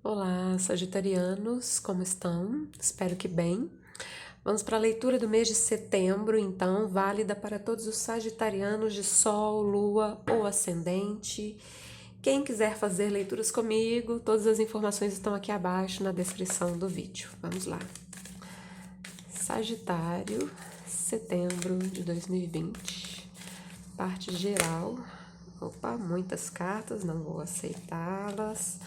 Olá, sagitarianos, como estão? Espero que bem. Vamos para a leitura do mês de setembro, então, válida para todos os sagitarianos de Sol, Lua ou Ascendente. Quem quiser fazer leituras comigo, todas as informações estão aqui abaixo na descrição do vídeo. Vamos lá. Sagitário, setembro de 2020, parte geral. Opa, muitas cartas, não vou aceitá-las.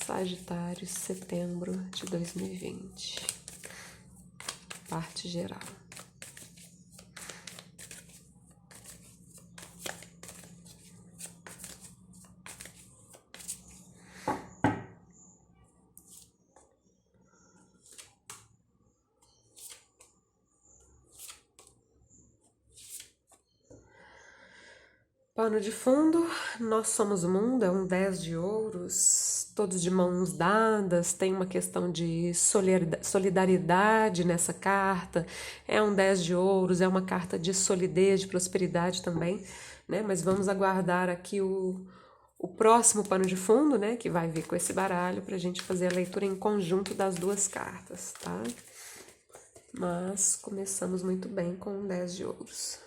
Sagitário, setembro de 2020, parte geral. Pano de fundo, nós somos o mundo, é um 10 de ouros, todos de mãos dadas, tem uma questão de solidariedade nessa carta, é um 10 de ouros, é uma carta de solidez, de prosperidade também, né? Mas vamos aguardar aqui o próximo pano de fundo, né? Que vai vir com esse baralho para a gente fazer a leitura em conjunto das duas cartas, tá? Mas começamos muito bem com um 10 de ouros.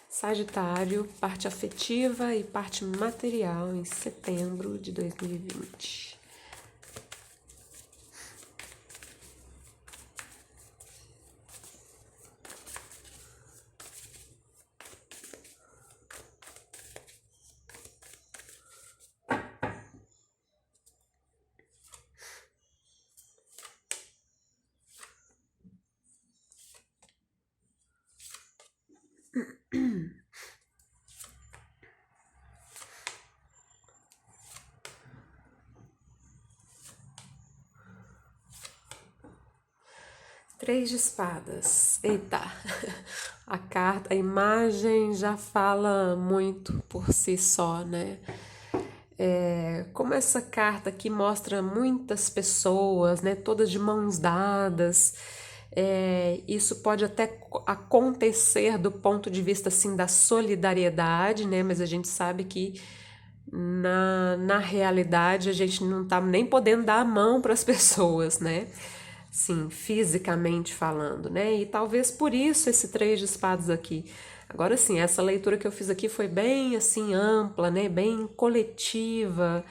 Sagitário, parte afetiva e parte material em setembro de 2020. Três de espadas. Eita! A carta, a imagem já fala muito por si só, né? Como essa carta aqui mostra muitas pessoas, né? Todas de mãos dadas. Isso pode até acontecer do ponto de vista assim da solidariedade, né? Mas a gente sabe que na realidade a gente não tá nem podendo dar a mão para as pessoas, né? Sim, fisicamente falando, né? E talvez por isso esse três de espadas aqui. Agora sim, essa leitura que eu fiz aqui foi bem assim ampla, né? Bem coletiva,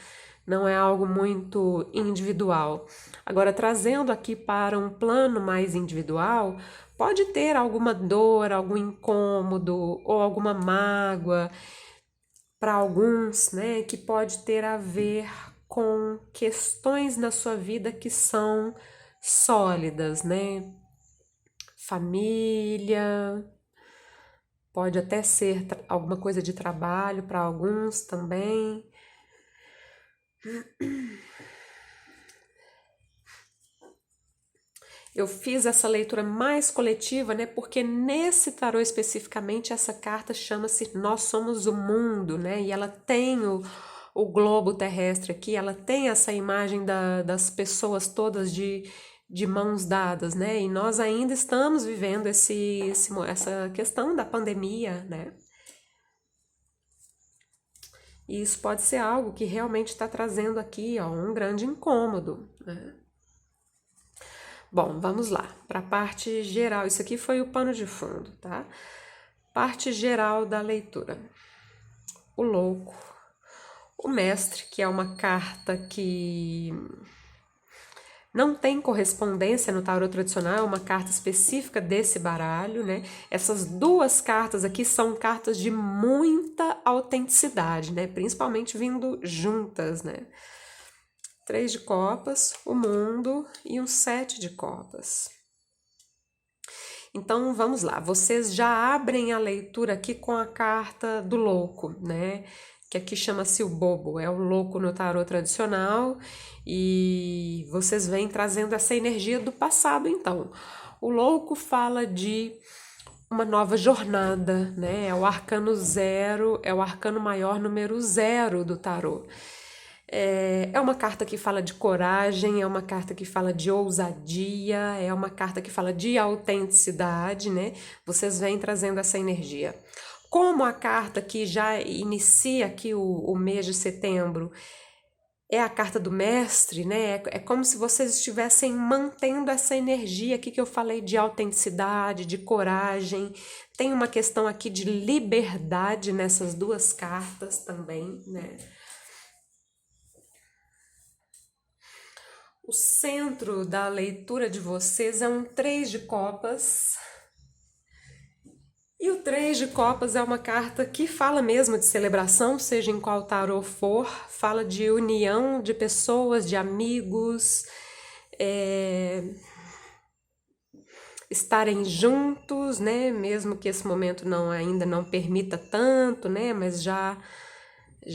não é algo muito individual. Agora trazendo aqui para um plano mais individual, pode ter alguma dor, algum incômodo ou alguma mágoa para alguns, né, que pode ter a ver com questões na sua vida que são sólidas, né? Família, pode até ser alguma coisa de trabalho para alguns também. Eu fiz essa leitura mais coletiva, né? Porque nesse tarô especificamente essa carta chama-se Nós Somos o Mundo, né? E ela tem o globo terrestre aqui, ela tem essa imagem das pessoas todas de mãos dadas, né? E nós ainda estamos vivendo essa questão da pandemia, né? E isso pode ser algo que realmente está trazendo aqui, ó, um grande incômodo, né? Bom, vamos lá, para a parte geral. Isso aqui foi o pano de fundo, tá? Parte geral da leitura. O louco. O mestre, que é uma carta que não tem correspondência no tarô tradicional, é uma carta específica desse baralho, né? Essas duas cartas aqui são cartas de muita autenticidade, né? Principalmente vindo juntas, né? 3 de copas, o mundo e um 7 de copas. Então vamos lá, vocês já abrem a leitura aqui com a carta do louco, né? Que aqui chama-se o bobo, é o louco no tarô tradicional e vocês vêm trazendo essa energia do passado, então. O louco fala de uma nova jornada, né? É o arcano zero, é o arcano maior número zero do tarô. É uma carta que fala de coragem, é uma carta que fala de ousadia, é uma carta que fala de autenticidade, né? Vocês vêm trazendo essa energia. como a carta que já inicia aqui o mês de setembro é a carta do mestre, né? É como se vocês estivessem mantendo essa energia aqui que eu falei de autenticidade, de coragem. Tem uma questão aqui de liberdade nessas duas cartas também, né? O centro da leitura de vocês é um 3 de copas. E o 3 de copas é uma carta que fala mesmo de celebração, seja em qual tarô for, fala de união de pessoas, de amigos, estarem juntos, né? Mesmo que esse momento ainda não permita tanto, né? Mas já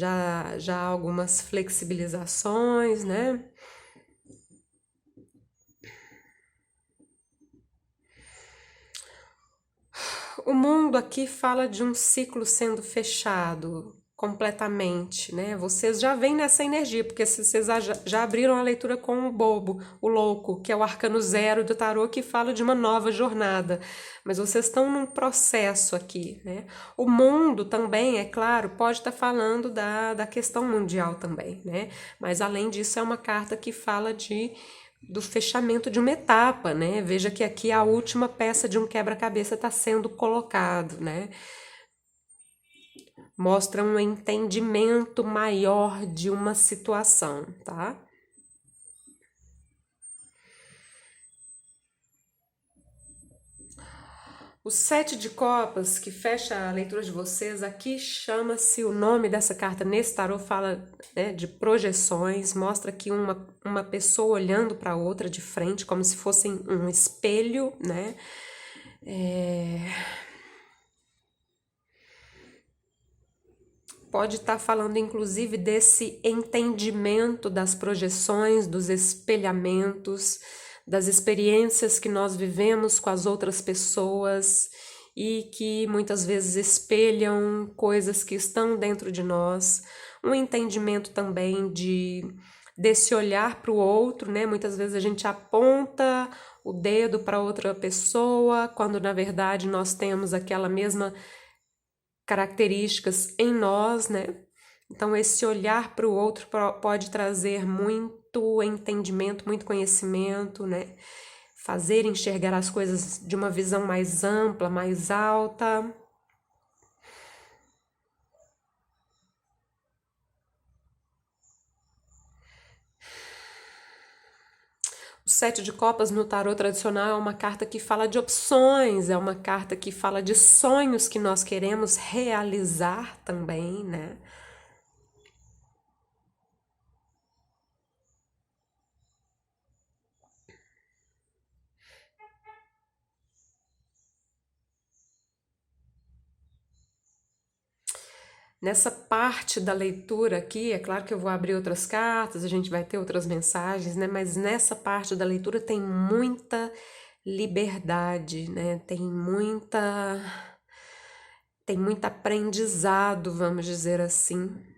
há algumas flexibilizações, né? O mundo aqui fala de um ciclo sendo fechado completamente, né? Vocês já vêm nessa energia, porque vocês já abriram a leitura com o bobo, o louco, que é o arcano 0 do tarô, que fala de uma nova jornada. Mas vocês estão num processo aqui, né? O mundo também, é claro, pode estar falando da questão mundial também, né? Mas além disso, é uma carta que fala do fechamento de uma etapa, né? Veja que aqui a última peça de um quebra-cabeça está sendo colocado, né? Mostra um entendimento maior de uma situação, tá? O 7 de copas, que fecha a leitura de vocês, aqui chama-se, o nome dessa carta nesse tarô fala, né, de projeções, mostra aqui uma pessoa olhando para outra de frente, como se fossem um espelho, né? Pode estar falando, inclusive, desse entendimento das projeções, dos espelhamentos, das experiências que nós vivemos com as outras pessoas e que muitas vezes espelham coisas que estão dentro de nós. Um entendimento também desse olhar para o outro, né? Muitas vezes a gente aponta o dedo para outra pessoa, quando na verdade nós temos aquela mesma características em nós, né? Então, esse olhar para o outro pode trazer muito entendimento, muito conhecimento, né? Fazer enxergar as coisas de uma visão mais ampla, mais alta. O 7 de copas no tarô tradicional é uma carta que fala de opções, é uma carta que fala de sonhos que nós queremos realizar também, né? Nessa parte da leitura aqui, é claro que eu vou abrir outras cartas, a gente vai ter outras mensagens, né? Mas nessa parte da leitura tem muita liberdade, né? Tem muito aprendizado, vamos dizer assim.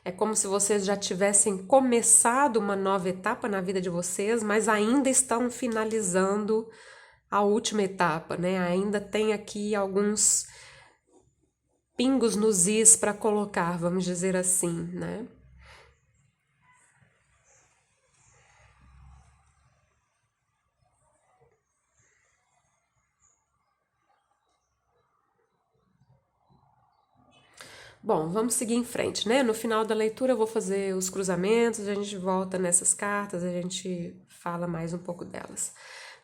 É como se vocês já tivessem começado uma nova etapa na vida de vocês, mas ainda estão finalizando a última etapa, né? Ainda tem aqui alguns pingos nos is para colocar, vamos dizer assim, né? Bom, vamos seguir em frente, né? No final da leitura eu vou fazer os cruzamentos, a gente volta nessas cartas, a gente fala mais um pouco delas.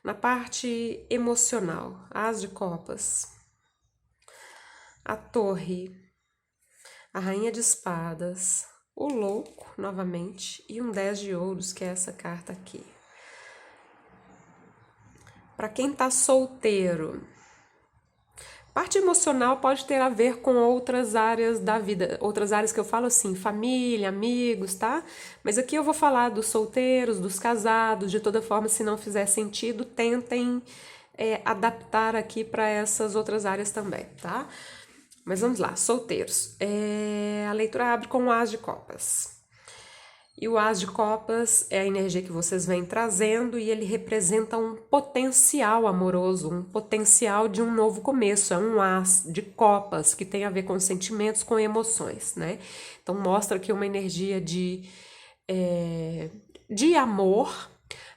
Na parte emocional, As de Copas, a Torre, a Rainha de Espadas, o Louco, novamente, e um 10 de Ouros, que é essa carta aqui. Para quem tá solteiro, parte emocional pode ter a ver com outras áreas da vida, outras áreas que eu falo assim, família, amigos, tá? Mas aqui eu vou falar dos solteiros, dos casados, de toda forma, se não fizer sentido, tentem adaptar aqui para essas outras áreas também, tá? Mas vamos lá, solteiros. A leitura abre com o As de Copas. E o As de Copas é a energia que vocês vêm trazendo e ele representa um potencial amoroso, um potencial de um novo começo. É um As de Copas que tem a ver com sentimentos, com emoções, né? Então mostra que uma energia de amor,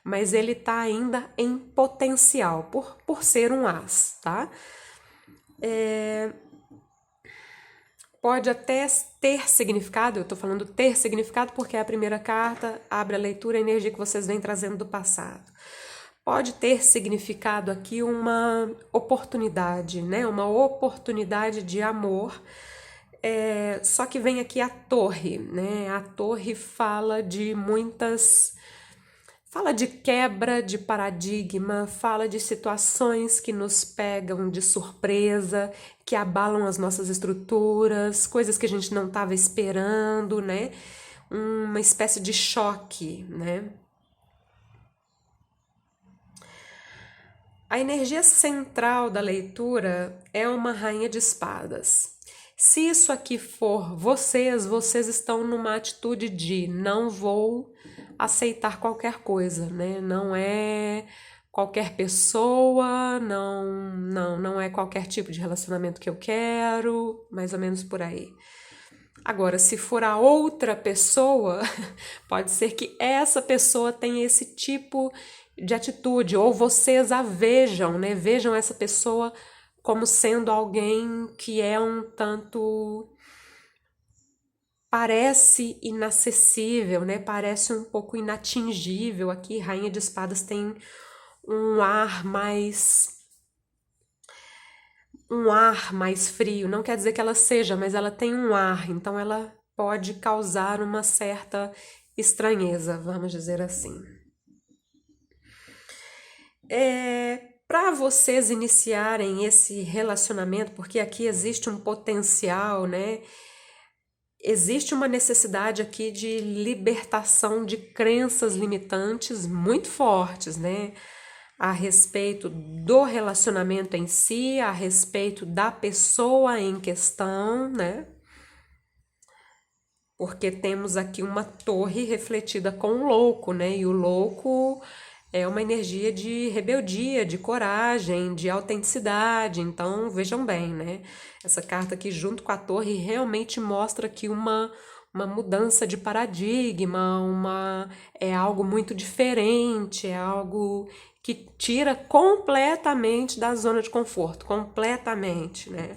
mas ele tá ainda em potencial, por ser um As, tá? Pode até ter significado, eu tô falando ter significado porque a primeira carta abre a leitura, a energia que vocês vêm trazendo do passado. Pode ter significado aqui uma oportunidade, né? Uma oportunidade de amor. Só que vem aqui a torre, né? A torre fala de muitas. Fala de quebra de paradigma, fala de situações que nos pegam de surpresa, que abalam as nossas estruturas, coisas que a gente não estava esperando, né? Uma espécie de choque, né? A energia central da leitura é uma rainha de espadas. Se isso aqui for vocês estão numa atitude de não vou aceitar qualquer coisa, né? Não é qualquer pessoa, não é qualquer tipo de relacionamento que eu quero, mais ou menos por aí. Agora, se for a outra pessoa, pode ser que essa pessoa tenha esse tipo de atitude, ou vocês a vejam, né? Vejam essa pessoa como sendo alguém que é um tanto. Parece inacessível, né? Parece um pouco inatingível. Aqui, Rainha de Espadas tem um ar mais. Um ar mais frio. Não quer dizer que ela seja, mas ela tem um ar, então ela pode causar uma certa estranheza, vamos dizer assim. Para vocês iniciarem esse relacionamento, porque aqui existe um potencial, né? Existe uma necessidade aqui de libertação de crenças limitantes muito fortes, né? A respeito do relacionamento em si, a respeito da pessoa em questão, né? Porque temos aqui uma torre refletida com o louco, né? E o louco é uma energia de rebeldia, de coragem, de autenticidade. Então, vejam bem, né? Essa carta aqui, junto com a torre, realmente mostra aqui uma mudança de paradigma, é algo muito diferente, é algo que tira completamente da zona de conforto, completamente, né?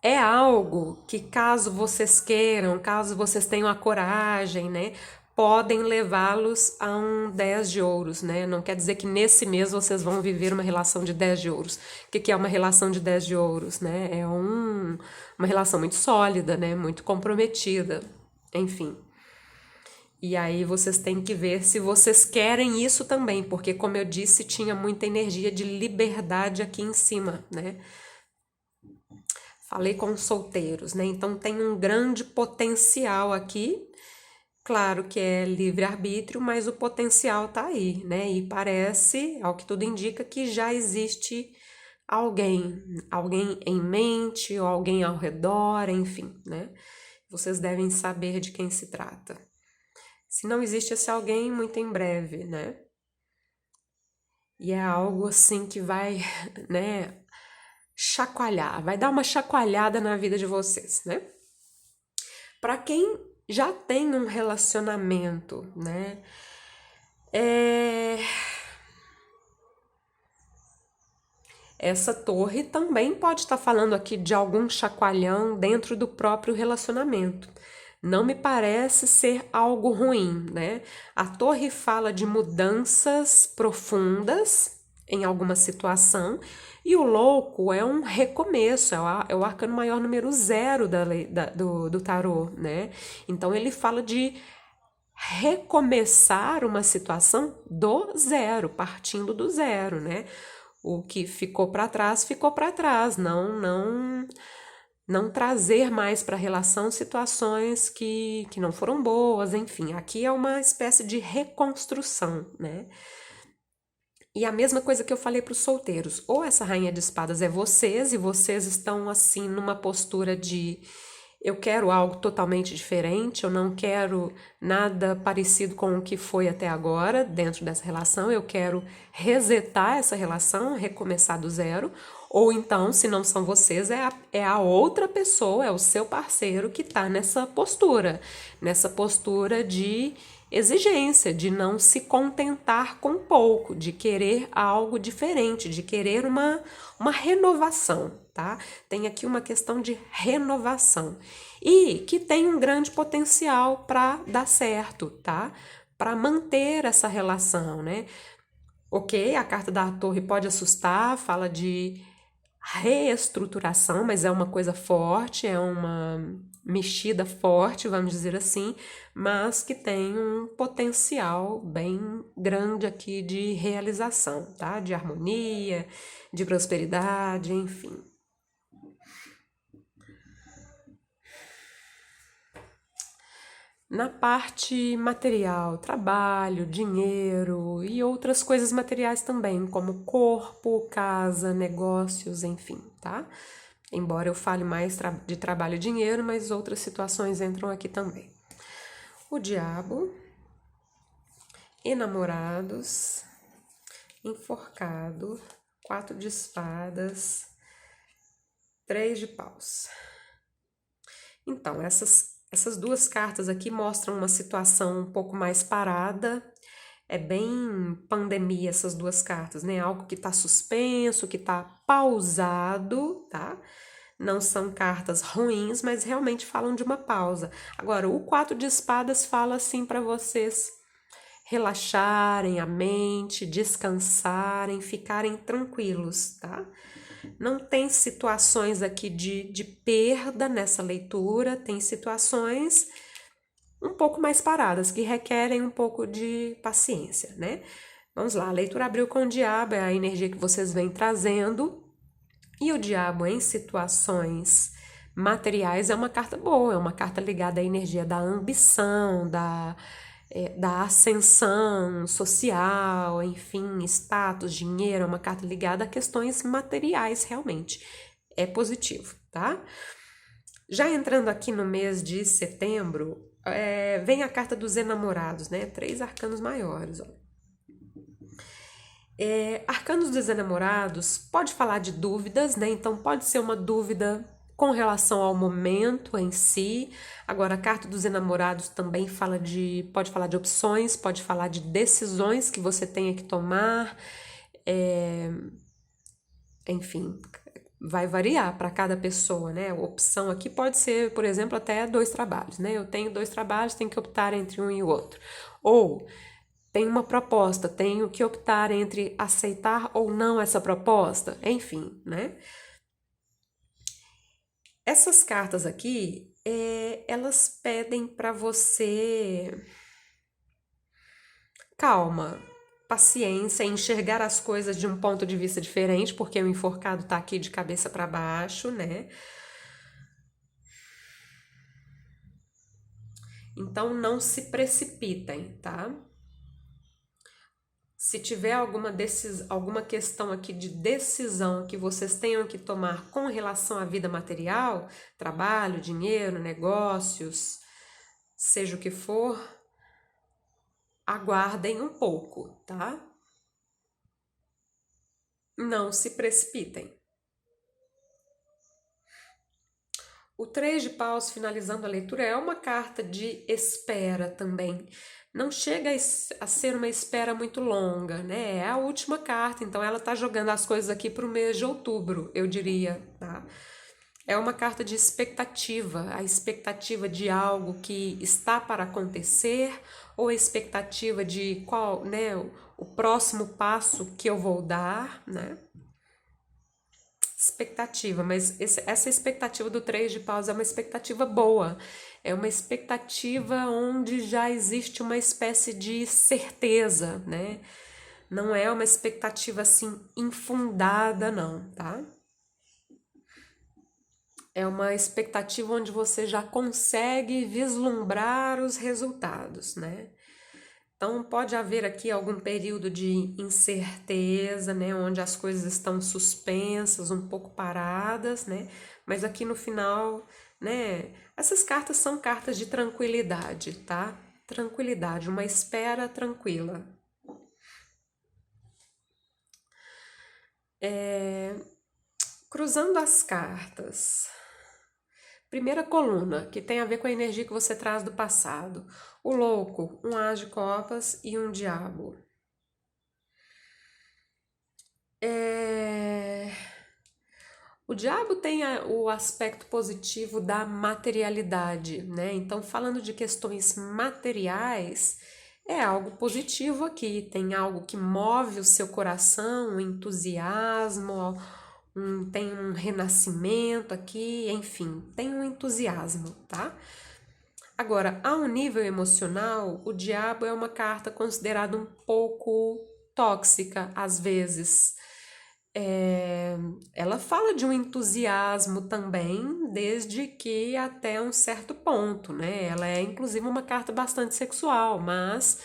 É algo que, caso vocês queiram, caso vocês tenham a coragem, né, podem levá-los a um 10 de ouros, né? Não quer dizer que nesse mês vocês vão viver uma relação de 10 de ouros. O que é uma relação de 10 de ouros, né? É uma relação muito sólida, né? Muito comprometida, enfim. E aí vocês têm que ver se vocês querem isso também, porque, como eu disse, tinha muita energia de liberdade aqui em cima, né? Falei com solteiros, né? Então tem um grande potencial aqui. Claro que é livre-arbítrio, mas o potencial tá aí, né? E parece, ao que tudo indica, que já existe alguém em mente, ou alguém ao redor, enfim, né? Vocês devem saber de quem se trata. Se não existe esse alguém, muito em breve, né? E é algo assim que vai, né, chacoalhar, vai dar uma chacoalhada na vida de vocês, né? Para quem já tem um relacionamento, né? Essa torre também pode estar falando aqui de algum chacoalhão dentro do próprio relacionamento. Não me parece ser algo ruim, né? A torre fala de mudanças profundas em alguma situação e o louco é um recomeço, é o arcano maior número 0 do tarô, né? Então ele fala de recomeçar uma situação do zero, partindo do zero, né? O que ficou para trás, ficou para trás. Não trazer mais para a relação situações que não foram boas, enfim. Aqui é uma espécie de reconstrução, né? E a mesma coisa que eu falei para os solteiros. Ou essa rainha de espadas é vocês, e vocês estão assim numa postura de eu quero algo totalmente diferente, eu não quero nada parecido com o que foi até agora dentro dessa relação, eu quero resetar essa relação, recomeçar do zero, ou então, se não são vocês, é a outra pessoa, é o seu parceiro que está nessa postura de exigência, de não se contentar com pouco, de querer algo diferente, de querer uma renovação, tá? Tem aqui uma questão de renovação e que tem um grande potencial para dar certo, tá? Para manter essa relação, né? Ok, a carta da Torre pode assustar, fala de reestruturação, mas é uma coisa forte, é uma mexida forte, vamos dizer assim, mas que tem um potencial bem grande aqui de realização, tá? De harmonia, de prosperidade, enfim. Na parte material, trabalho, dinheiro e outras coisas materiais também, como corpo, casa, negócios, enfim, tá? Embora eu fale mais de trabalho e dinheiro, mas outras situações entram aqui também. O diabo, enamorados, enforcado, 4 de espadas, 3 de paus. Então, essas duas cartas aqui mostram uma situação um pouco mais parada. É bem pandemia essas duas cartas, né? Algo que tá suspenso, que tá pausado, tá? Não são cartas ruins, mas realmente falam de uma pausa. Agora, o 4 de espadas fala assim para vocês relaxarem a mente, descansarem, ficarem tranquilos, tá? Não tem situações aqui de perda nessa leitura, tem situações um pouco mais paradas, que requerem um pouco de paciência, né? Vamos lá, a leitura abriu com o diabo, é a energia que vocês vêm trazendo, e o diabo em situações materiais é uma carta boa, é uma carta ligada à energia da ambição, da ascensão social, enfim, status, dinheiro, é uma carta ligada a questões materiais realmente. É positivo, tá? Já entrando aqui no mês de setembro, vem a carta dos enamorados, né? 3 arcanos maiores, ó. Arcanos dos enamorados pode falar de dúvidas, né? Então pode ser uma dúvida com relação ao momento em si. Agora, a carta dos enamorados também pode falar de opções, pode falar de decisões que você tenha que tomar. Enfim, vai variar para cada pessoa, né? A opção aqui pode ser, por exemplo, até 2 trabalhos, né? Eu tenho 2 trabalhos, tenho que optar entre um e o outro. Ou tenho uma proposta, tenho que optar entre aceitar ou não essa proposta, enfim, né? Essas cartas aqui, elas pedem para você calma, paciência, enxergar as coisas de um ponto de vista diferente, porque o enforcado tá aqui de cabeça para baixo, né? Então não se precipitem, tá? Se tiver alguma questão aqui de decisão que vocês tenham que tomar com relação à vida material, trabalho, dinheiro, negócios, seja o que for, aguardem um pouco, tá? Não se precipitem. O 3 de paus, finalizando a leitura, é uma carta de espera também. Não chega a ser uma espera muito longa, né? É a última carta, então ela tá jogando as coisas aqui para o mês de outubro, eu diria, tá? É uma carta de expectativa, a expectativa de algo que está para acontecer ou a expectativa de qual, né, o próximo passo que eu vou dar, né? Expectativa, mas essa expectativa do 3 de paus é uma expectativa boa, é uma expectativa onde já existe uma espécie de certeza, né? Não é uma expectativa assim infundada, não, tá? É uma expectativa onde você já consegue vislumbrar os resultados, né? Então, pode haver aqui algum período de incerteza, né, onde as coisas estão suspensas, um pouco paradas, né? Mas aqui no final né? Essas cartas são cartas de tranquilidade, tá? Tranquilidade, uma espera tranquila. Cruzando as cartas. Primeira coluna, que tem a ver com a energia que você traz do passado. O louco, um as de copas e um diabo. O diabo tem o aspecto positivo da materialidade, né? Então, falando de questões materiais, é algo positivo aqui. Tem algo que move o seu coração, um entusiasmo, tem um renascimento aqui, enfim, tem um entusiasmo, tá? Agora, a um nível emocional, o diabo é uma carta considerada um pouco tóxica, às vezes. É, ela fala de um entusiasmo também, desde que até um certo ponto, né? Ela é inclusive uma carta bastante sexual, mas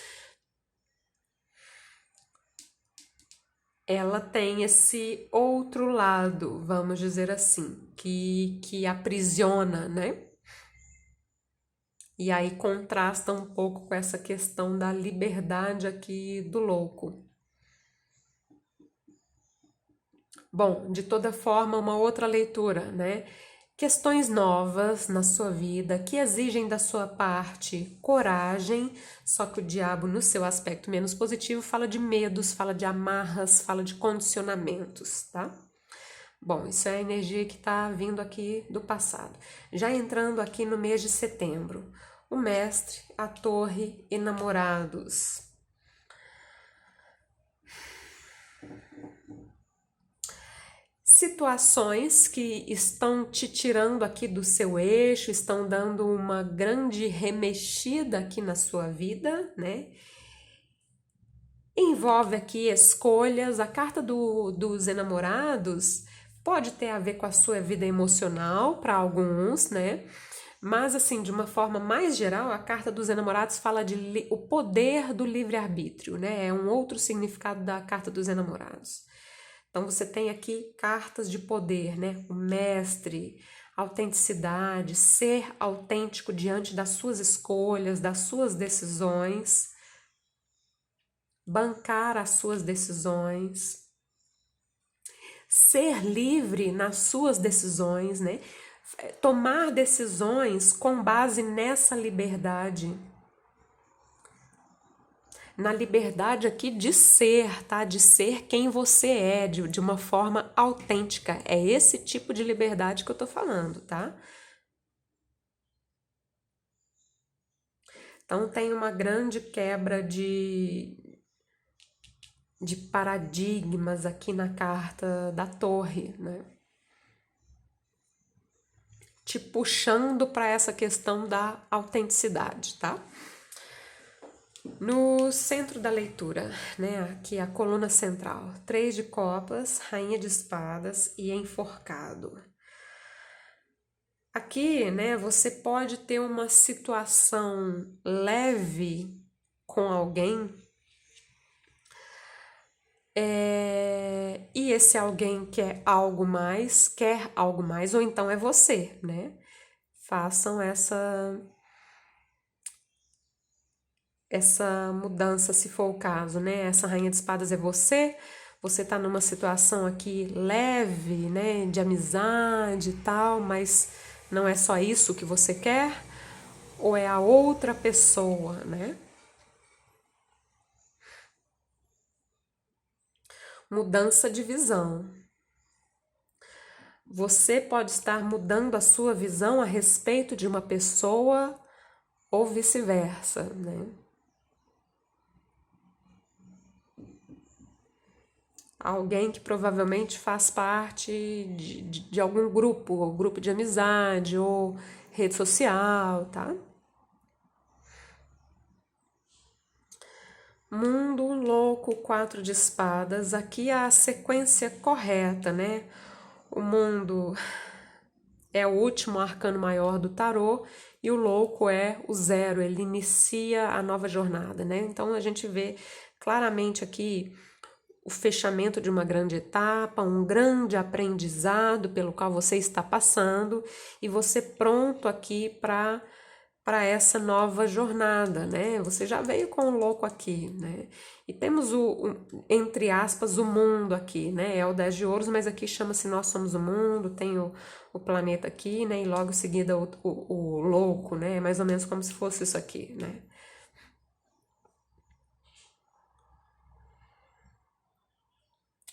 ela tem esse outro lado, vamos dizer assim, que aprisiona, né? E aí contrasta um pouco com essa questão da liberdade aqui do louco. Bom, de toda forma, uma outra leitura, né? Questões novas na sua vida que exigem da sua parte coragem, só que o diabo, no seu aspecto menos positivo, fala de medos, fala de amarras, fala de condicionamentos, tá? Bom, isso é a energia que está vindo aqui do passado. Já entrando aqui no mês de setembro, o mestre, a torre e namorados. Situações que estão te tirando aqui do seu eixo, estão dando uma grande remexida aqui na sua vida, né? Envolve aqui escolhas. A carta dos enamorados pode ter a ver com a sua vida emocional para alguns, né? Mas, assim, de uma forma mais geral, a carta dos enamorados fala de o poder do livre-arbítrio, né? É um outro significado da carta dos enamorados. Então, você tem aqui cartas de poder, né? O mestre, autenticidade, ser autêntico diante das suas escolhas, das suas decisões, bancar as suas decisões, ser livre nas suas decisões, né? Tomar decisões com base nessa liberdade. Na liberdade aqui de ser, tá? De ser quem você é, de uma forma autêntica. É esse tipo de liberdade que eu tô falando, tá? Então tem uma grande quebra de paradigmas aqui na carta da torre, né? Te puxando para essa questão da autenticidade, tá? No centro da leitura, né, aqui a coluna central, 3 de copas, rainha de espadas e enforcado. Aqui, né, você pode ter uma situação leve com alguém, e esse alguém quer algo mais, ou então é você, né? Façam essa mudança, se for o caso, né? Essa rainha de espadas é você. Você tá numa situação aqui leve, né? De amizade e tal, mas não é só isso que você quer? Ou é a outra pessoa, né? Mudança de visão. Você pode estar mudando a sua visão a respeito de uma pessoa ou vice-versa, né? Alguém que provavelmente faz parte de algum grupo, ou grupo de amizade, ou rede social, tá? Mundo louco, 4 de espadas. Aqui é a sequência correta, né? O mundo é o último arcano maior do tarô e o louco é o zero, ele inicia a nova jornada, né? Então a gente vê claramente aqui o fechamento de uma grande etapa, um grande aprendizado pelo qual você está passando e você pronto aqui para essa nova jornada, né? Você já veio com o louco aqui, né? E temos entre aspas, o mundo aqui, né? É o 10 de ouros, mas aqui chama-se Nós Somos o Mundo, tem o planeta aqui, né? E logo em seguida o louco, né? É mais ou menos como se fosse isso aqui, né?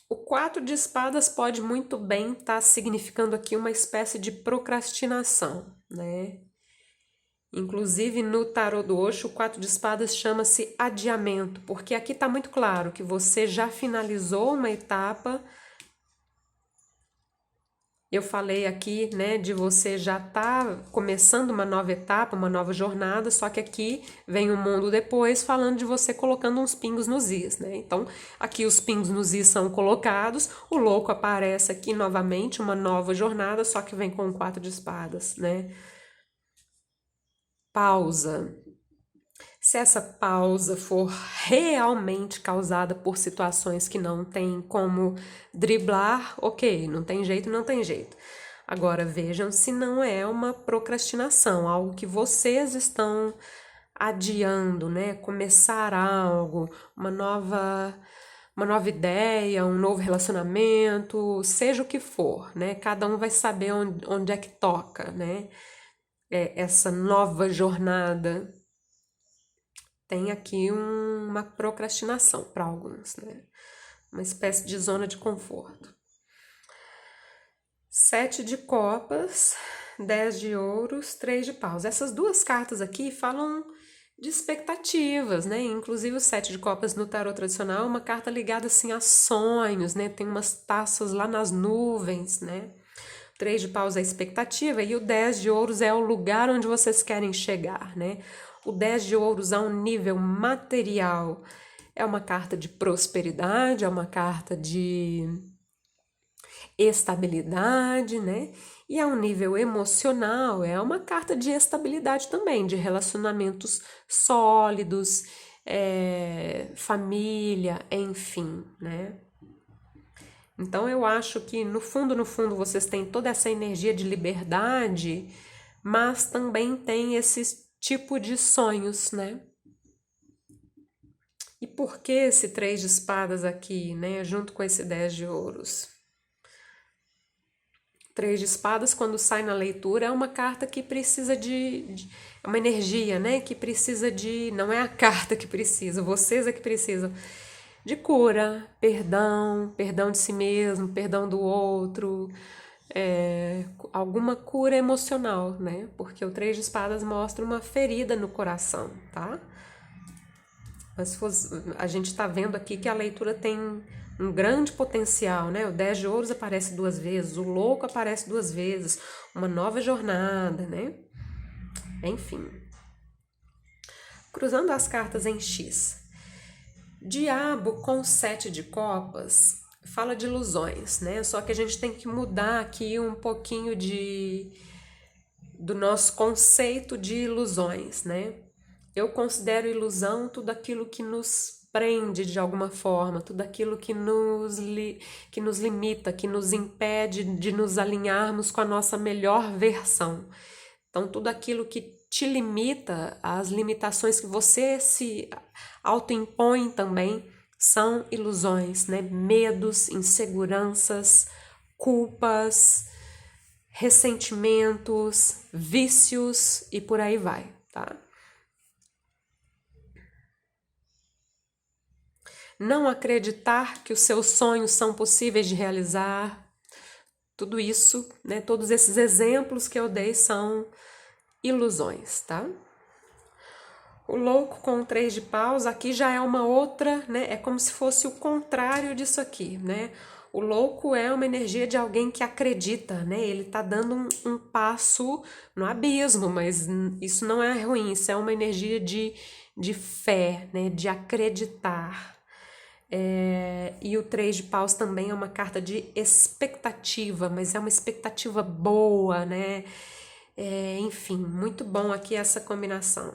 O 4 de espadas pode muito bem estar significando aqui uma espécie de procrastinação, né? Inclusive no tarô do Osho, o 4 de espadas chama-se adiamento, porque aqui está muito claro que você já finalizou uma etapa. Eu falei aqui, né, de você já tá começando uma nova etapa, uma nova jornada, só que aqui vem o mundo depois falando de você colocando uns pingos nos is, né? Então, aqui os pingos nos is são colocados, o louco aparece aqui novamente, uma nova jornada, só que vem com o 4 de espadas, né? Pausa. Se essa pausa for realmente causada por situações que não tem como driblar, ok, não tem jeito, não tem jeito. Agora vejam se não é uma procrastinação, algo que vocês estão adiando, né? Começar algo, uma nova ideia, um novo relacionamento, seja o que for, né? Cada um vai saber onde é que toca, né? Essa nova jornada tem aqui uma procrastinação para alguns, né? Uma espécie de zona de conforto. 7 de copas, 10 de ouros, 3 de paus. Essas duas cartas aqui falam de expectativas, né? Inclusive o 7 de copas no tarot tradicional é uma carta ligada assim a sonhos, né? Tem umas taças lá nas nuvens, né? 3 de paus é a expectativa e o 10 de ouros é o lugar onde vocês querem chegar, né? O 10 de ouros a um nível material é uma carta de prosperidade, é uma carta de estabilidade, né? E a um nível emocional é uma carta de estabilidade também, de relacionamentos sólidos, família, enfim, né? Então eu acho que no fundo, vocês têm toda essa energia de liberdade, mas também tem esse tipo de sonhos, né? E por que esse 3 de espadas aqui, né? Junto com esse 10 de ouros? 3 de espadas, quando sai na leitura, é uma carta que precisa é uma energia, né? Que precisa de. Não é a carta que precisa, vocês é que precisam de cura, perdão, perdão de si mesmo, perdão do outro, alguma cura emocional, né? Porque o 3 de espadas mostra uma ferida no coração, tá? Mas a gente está vendo aqui que a leitura tem um grande potencial, né? O 10 de ouros aparece duas vezes, o louco aparece duas vezes, uma nova jornada, né? Enfim. Cruzando as cartas em X. Diabo com 7 de copas fala de ilusões, né? Só que a gente tem que mudar aqui um pouquinho do nosso conceito de ilusões, né? Eu considero ilusão tudo aquilo que nos prende de alguma forma, tudo aquilo que que nos limita, que nos impede de nos alinharmos com a nossa melhor versão. Então, tudo aquilo que te limita, as limitações que você se autoimpõe também, são ilusões, né? Medos, inseguranças, culpas, ressentimentos, vícios e por aí vai, tá? Não acreditar que os seus sonhos são possíveis de realizar, tudo isso, né? Todos esses exemplos que eu dei são ilusões, tá? O louco com o 3 de paus aqui já é uma outra, né? É como se fosse o contrário disso aqui, né? O louco é uma energia de alguém que acredita, né? Ele tá dando um passo no abismo, mas isso não é ruim, isso é uma energia de fé, né? De acreditar. E o 3 de paus também é uma carta de expectativa, mas é uma expectativa boa, né? Enfim, muito bom aqui essa combinação.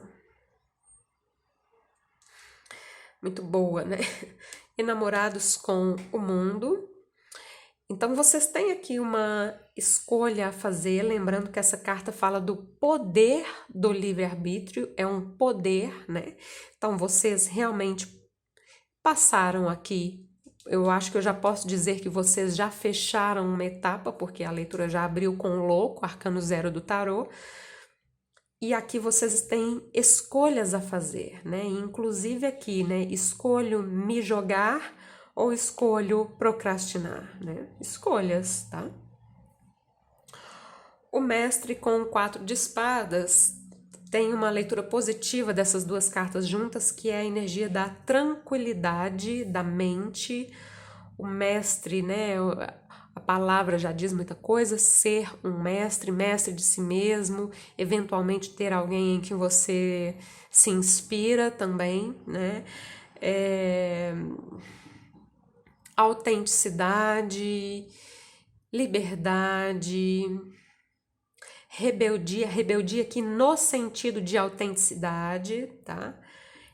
Muito boa, né? enamorados com o mundo. Então, vocês têm aqui uma escolha a fazer, lembrando que essa carta fala do poder do livre-arbítrio, é um poder, né? Então, vocês realmente passaram aqui. Eu acho que eu já posso dizer que vocês já fecharam uma etapa, porque a leitura já abriu com o louco, arcano 0 do tarô. E aqui vocês têm escolhas a fazer, né? Inclusive aqui, né? Escolho me jogar ou escolho procrastinar, né? Escolhas, tá? O mestre com o 4 de espadas tem uma leitura positiva dessas duas cartas juntas, que é a energia da tranquilidade da mente. O mestre, né? A palavra já diz muita coisa, ser um mestre, mestre de si mesmo, eventualmente ter alguém em quem você se inspira também, né? Autenticidade, liberdade, rebeldia aqui no sentido de autenticidade, tá?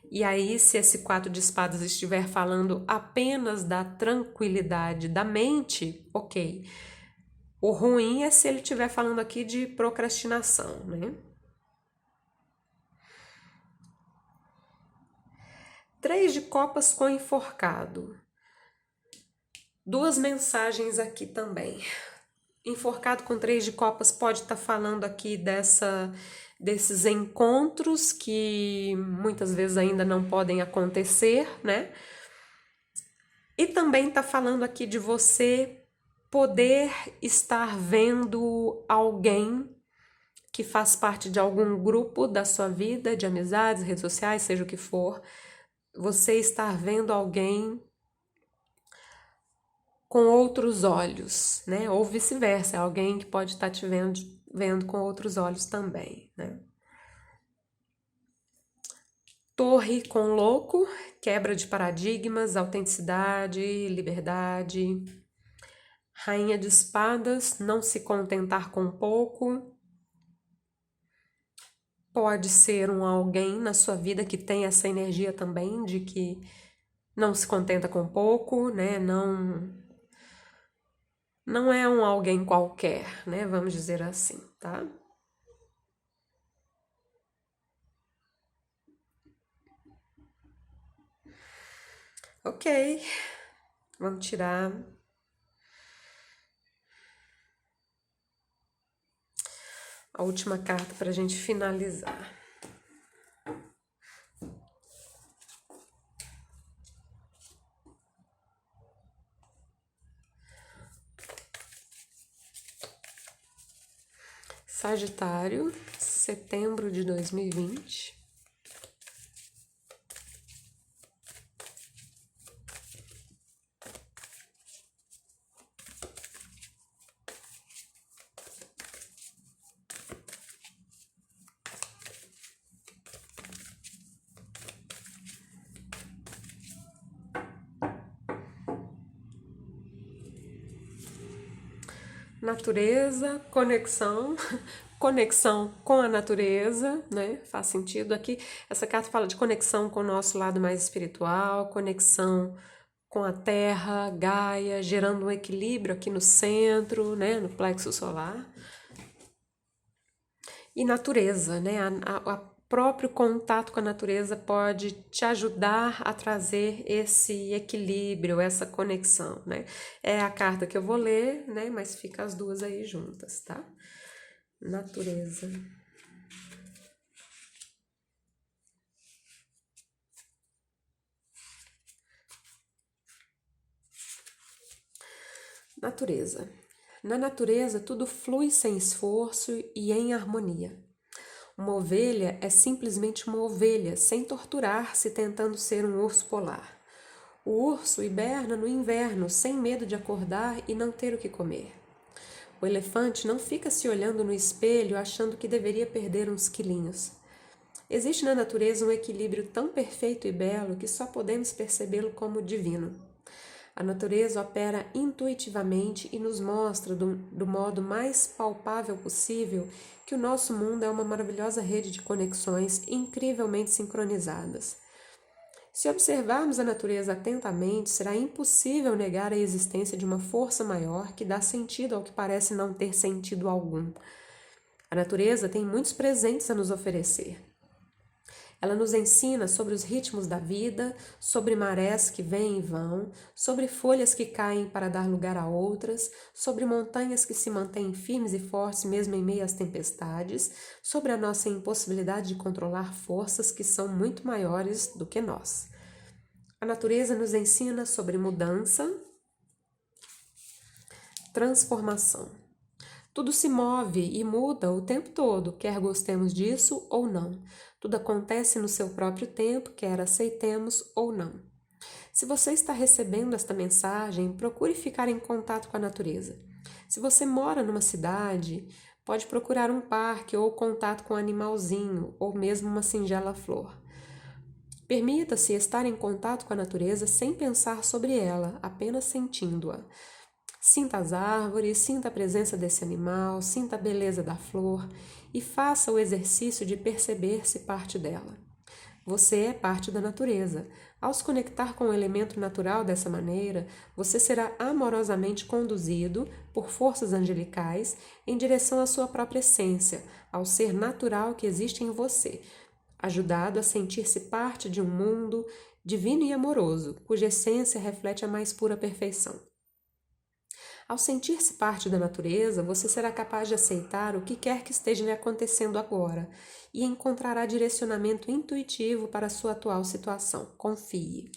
E aí, se esse 4 de espadas estiver falando apenas da tranquilidade da mente, ok. O ruim é se ele estiver falando aqui de procrastinação, né? 3 de copas com enforcado. Duas mensagens aqui também. Enforcado com 3 de copas pode estar falando aqui desses encontros que muitas vezes ainda não podem acontecer, né? E também está falando aqui de você poder estar vendo alguém que faz parte de algum grupo da sua vida, de amizades, redes sociais, seja o que for, você estar vendo alguém com outros olhos, né? Ou vice-versa, alguém que pode estar te vendo com outros olhos também, né? Torre com louco, quebra de paradigmas, autenticidade, liberdade. Rainha de espadas, não se contentar com pouco. Pode ser um alguém na sua vida que tem essa energia também de que não se contenta com pouco, né? Não é um alguém qualquer, né? Vamos dizer assim, tá? Ok, vamos tirar a última carta para a gente finalizar. Sagitário, setembro de 2020. Natureza, conexão, conexão com a natureza, né? Faz sentido aqui. Essa carta fala de conexão com o nosso lado mais espiritual, conexão com a Terra, Gaia, gerando um equilíbrio aqui no centro, né? No plexo solar. E natureza, né? A próprio contato com a natureza pode te ajudar a trazer esse equilíbrio, essa conexão, né? É a carta que eu vou ler, né? Mas fica as duas aí juntas, tá? Natureza. Natureza. Na natureza, tudo flui sem esforço e em harmonia. Uma ovelha é simplesmente uma ovelha, sem torturar-se tentando ser um urso polar. O urso hiberna no inverno, sem medo de acordar e não ter o que comer. O elefante não fica se olhando no espelho achando que deveria perder uns quilinhos. Existe na natureza um equilíbrio tão perfeito e belo que só podemos percebê-lo como divino. A natureza opera intuitivamente e nos mostra, do modo mais palpável possível, que o nosso mundo é uma maravilhosa rede de conexões incrivelmente sincronizadas. Se observarmos a natureza atentamente, será impossível negar a existência de uma força maior que dá sentido ao que parece não ter sentido algum. A natureza tem muitos presentes a nos oferecer. Ela nos ensina sobre os ritmos da vida, sobre marés que vêm e vão, sobre folhas que caem para dar lugar a outras, sobre montanhas que se mantêm firmes e fortes mesmo em meio às tempestades, sobre a nossa impossibilidade de controlar forças que são muito maiores do que nós. A natureza nos ensina sobre mudança, transformação. Tudo se move e muda o tempo todo, quer gostemos disso ou não. Tudo acontece no seu próprio tempo, quer aceitemos ou não. Se você está recebendo esta mensagem, procure ficar em contato com a natureza. Se você mora numa cidade, pode procurar um parque ou contato com um animalzinho, ou mesmo uma singela flor. Permita-se estar em contato com a natureza sem pensar sobre ela, apenas sentindo-a. Sinta as árvores, sinta a presença desse animal, sinta a beleza da flor e faça o exercício de perceber-se parte dela. Você é parte da natureza. Ao se conectar com o elemento natural dessa maneira, você será amorosamente conduzido por forças angelicais em direção à sua própria essência, ao ser natural que existe em você, ajudado a sentir-se parte de um mundo divino e amoroso, cuja essência reflete a mais pura perfeição. Ao sentir-se parte da natureza, você será capaz de aceitar o que quer que esteja lhe acontecendo agora e encontrará direcionamento intuitivo para a sua atual situação. Confie.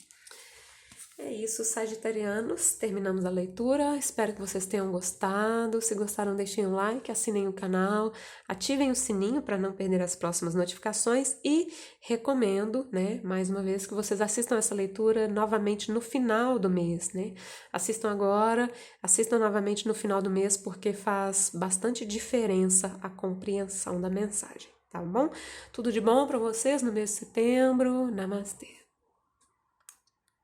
É isso, sagitarianos. Terminamos a leitura. Espero que vocês tenham gostado. Se gostaram, deixem um like, assinem o canal, ativem o sininho para não perder as próximas notificações e recomendo, mais uma vez, que vocês assistam essa leitura novamente no final do mês, Assistam agora, assistam novamente no final do mês porque faz bastante diferença a compreensão da mensagem, tá bom? Tudo de bom para vocês no mês de setembro. Namastê.